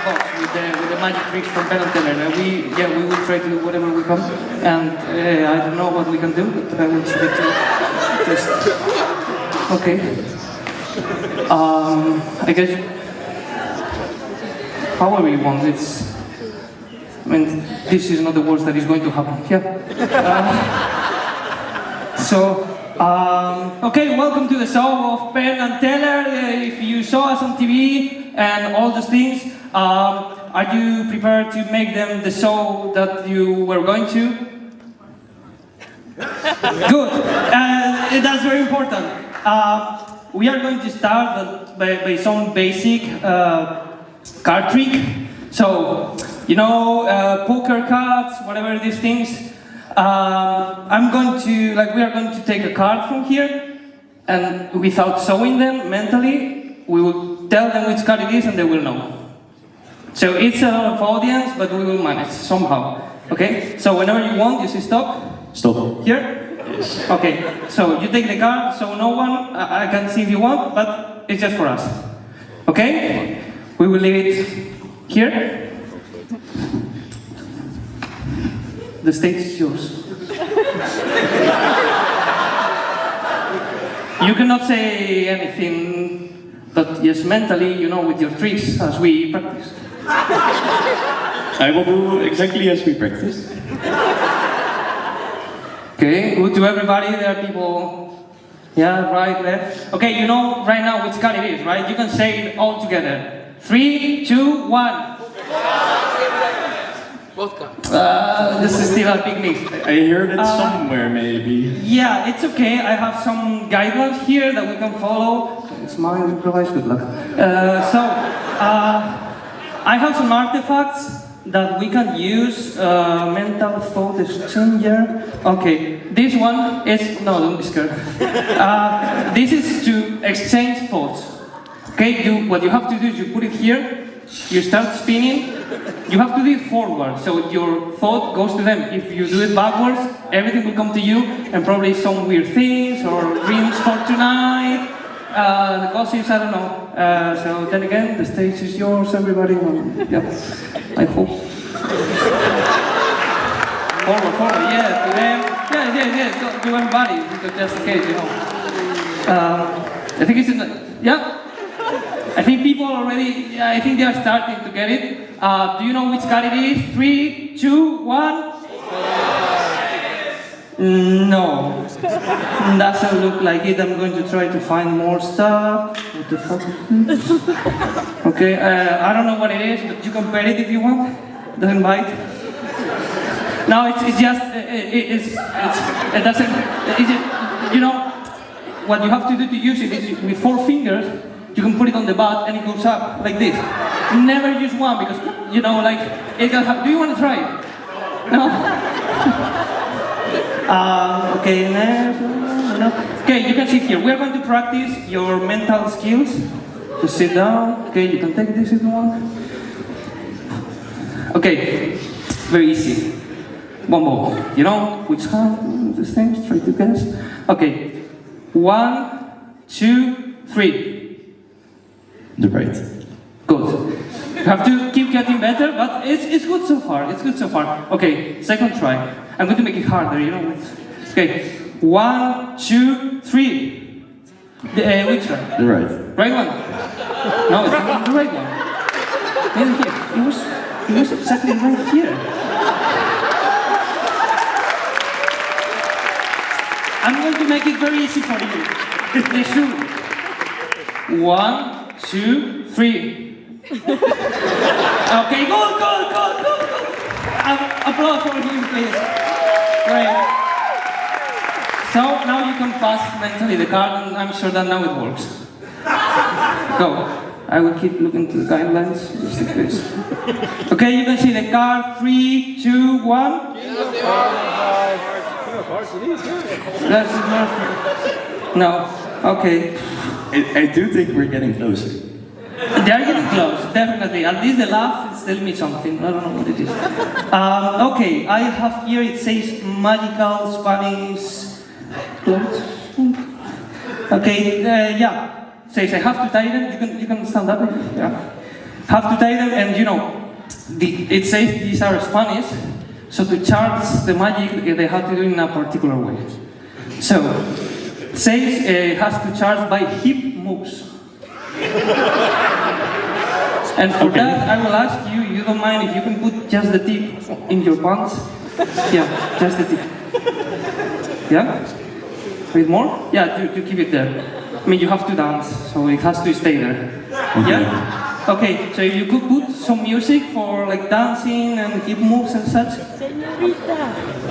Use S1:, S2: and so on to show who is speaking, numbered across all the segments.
S1: box with the magic tricks from Penn and Teller. We will try to do whatever we can, and I don't know what we can do, but I will try to just. Okay. I guess however you want. I mean, this is not the worst that is going to happen. Yeah. Okay, welcome to the show of Penn and Teller. If you saw us on TV and all those things, are you prepared to make them the show that you were going to? Good. That's very important. We are going to start by some basic card trick. So, you know, poker cards, whatever these things. We are going to take a card from here, and without showing them mentally, we will tell them which card it is, and they will know. So it's a lot of audience, but we will manage somehow. Okay? So whenever you want, you say stop.
S2: Stop.
S1: Here?
S2: Yes.
S1: Okay. So you take the card, so no one, I can see if you want, but it's just for us. Okay? We will leave it here. The stage is yours. You cannot say anything, but yes, mentally, you know, with your tricks as we practice.
S2: I will do exactly as we practice.
S1: Okay, good to everybody. There are people, yeah, right, left. Okay, you know right now which card it is, right? You can say it all together. 3, 2, 1.
S3: Vodka.
S1: This is still a big mix.
S2: I heard it somewhere, maybe.
S1: Yeah, it's okay. I have some guidelines here that we can follow. Smile improvise, good luck. I have some artifacts that we can use. Mental thought exchanger. Okay, this one is, no, don't be scared. This is to exchange thoughts. Okay, what you have to do is you put it here, you start spinning, you have to do it forward, so your thought goes to them. If you do it backwards, everything will come to you, and probably some weird things, or dreams for tonight, the gossips, I don't know. So then again, the stage is yours, everybody. Yeah, I hope. Forward, yeah, to them. Yeah, to everybody, because just in case, you know. I think it's in the, yeah. I think people already, I think they are starting to get it. Do you know which card it is? 3, 2, 1? No. Doesn't look like it. I'm going to try to find more stuff. What the fuck? Okay, I don't know what it is, but you can bet it if you want. Doesn't bite. No, it's just, it doesn't, you know, what you have to do to use it is with 4 fingers, you can put it on the butt and it goes up like this. Never use one because, you know, like, it can happen. Do you want to try it? No? Okay, no. Okay, you can sit here. We are going to practice your mental skills. Just sit down. Okay, you can take this if you want. Okay, very easy. One more. You know which hand, these things, try to guess. Okay, 1, 2, 3.
S2: The right.
S1: Good. You have to keep getting better, but it's good so far. It's good so far. Okay, second try. I'm going to make it harder, you know. Okay, 1, 2, 3. Which one?
S2: The right.
S1: Right one? No, it's not the right one. Maybe here. It was exactly right here. I'm going to make it very easy for you. They should. 1, 2, 3. Okay, go. Applause for him, please. Great. So now you can pass mentally the card, and I'm sure that now it works. Go. I will keep looking to the guidelines, just in case. Okay, you can see the card. 3, 2, 1. That's perfect. No. Okay.
S2: I do think we're getting closer.
S1: They are getting close, definitely. At least the laugh is telling me something. I don't know what it is. Okay, I have here, it says magical Spanish clothes. Okay, yeah. Says I have to tighten. You can stand up. Yeah. have to tie them, and you know, it says these are Spanish, so to charge the magic, they have to do it in a particular way. So, it says it has to charge by hip moves. And for that, I will ask you, you don't mind if you can put just the tip in your pants? Yeah, just the tip. Yeah? With more? Yeah, to keep it there. I mean, you have to dance, so it has to stay there.
S2: Okay.
S1: Yeah? Okay, so you could put some music for like dancing and hip moves and such.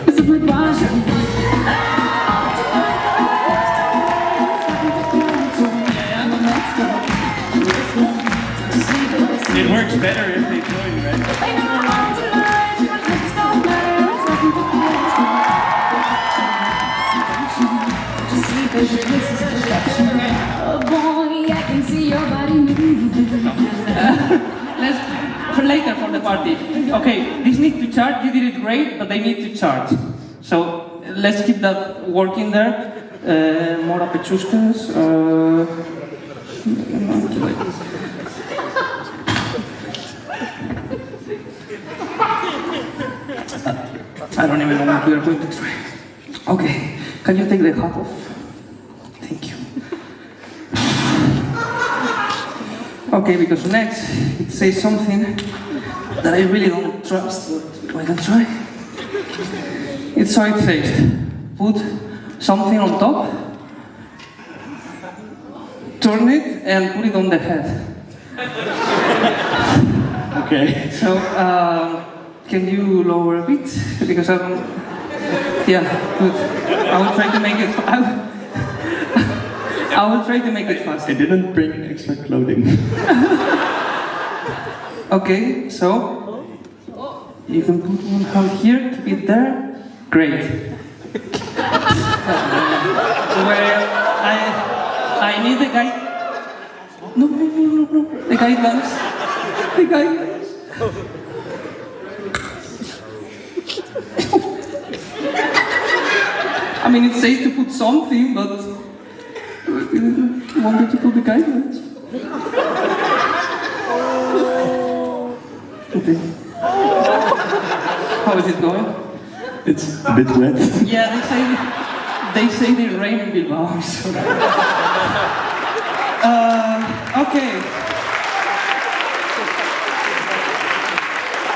S3: It's a precaution.
S2: It works better if they join, right?
S3: Oh boy, I can see your body moving.
S1: Let's for later for the party. Okay, this needs to charge. You did it great, but they need to charge. So let's keep that working there. More apechuskas. I don't even know what we are going to try. Okay, can you take the hat off? Thank you. Okay, because next it says something that I really don't trust, but I can try. It says, put something on top, turn it, and put it on the head.
S2: Okay.
S1: So, can you lower a bit? Because I'm... Yeah, good. I will try to make it... I will try to make it fast.
S2: I didn't bring extra clothing.
S1: Okay, so... You can put one hand here, keep it there. Great. Where I need the guide... No. The guidelines. The guidelines. I mean, it says to put something, but you wanted to put the guidelines. Okay. How is it going?
S2: It's a bit wet.
S1: Yeah, they say they rain in Bilbao. So. Okay.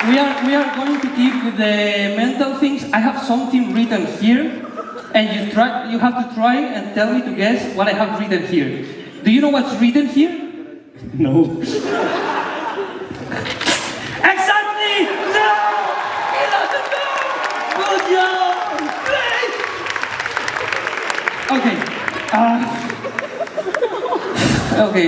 S1: We are going to keep with the mental things. I have something written here, and you have to try and tell me to guess what I have written here. Do you know what's written here?
S2: No.
S1: Exactly! No! He doesn't know! Good job! Great! Okay. Okay,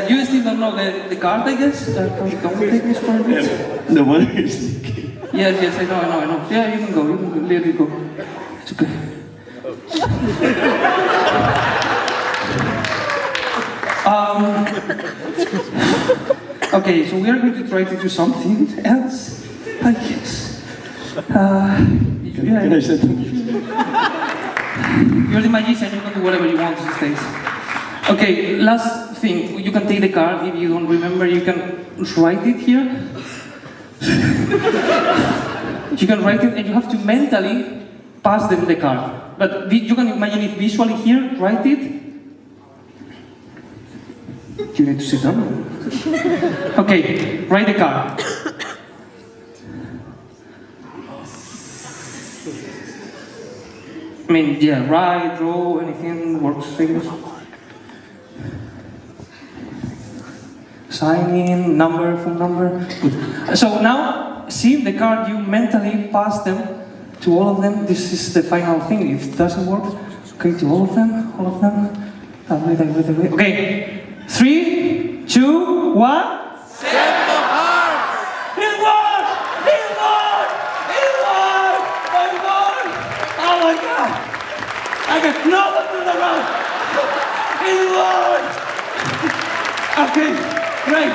S1: you still don't know the card, I guess? Don't we take this for a bit?
S2: The water is leaking.
S1: Yes, I know. Yeah, you can go, let it go. It's okay. Okay, so we are going to try to do something else, I guess.
S2: Can I say something?
S1: You're the magician, you can do whatever you want these days. Okay, last thing, you can take the card. If you don't remember, you can write it here. You can write it and you have to mentally pass them the card. But you can imagine it visually here, write it. You need to sit down. Okay, write the card. I mean, yeah, write, draw, anything works, I guess. Sign in, number, phone number. Good. So now, see the card, you mentally pass them to all of them. This is the final thing. If it doesn't work, okay, to all of them. Wait. Okay, 3, 2, 1.
S4: Seven of hearts!
S1: It worked! My God! Oh my God! I got no one to the round! It worked! Okay, great.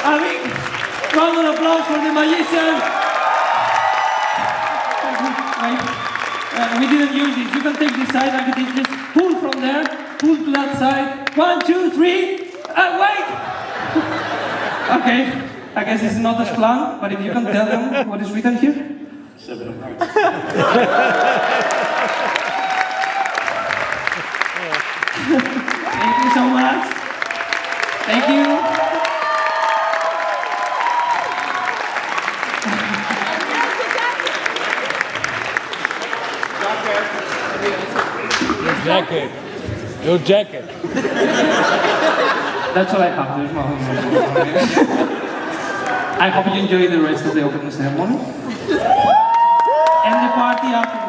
S1: I mean, round of applause for the magician. We didn't use it. You can take this side. I can just pull from there, pull to that side. 1, 2, 3. Wait! Okay, I guess this is not as planned, but if you can tell them what is written here.
S2: 7 of hearts.
S1: Thank you so much. Thank you.
S5: Jacket. Your jacket.
S1: That's all I have. There's nothing more. I hope you enjoy the rest of the opening ceremony. And the party after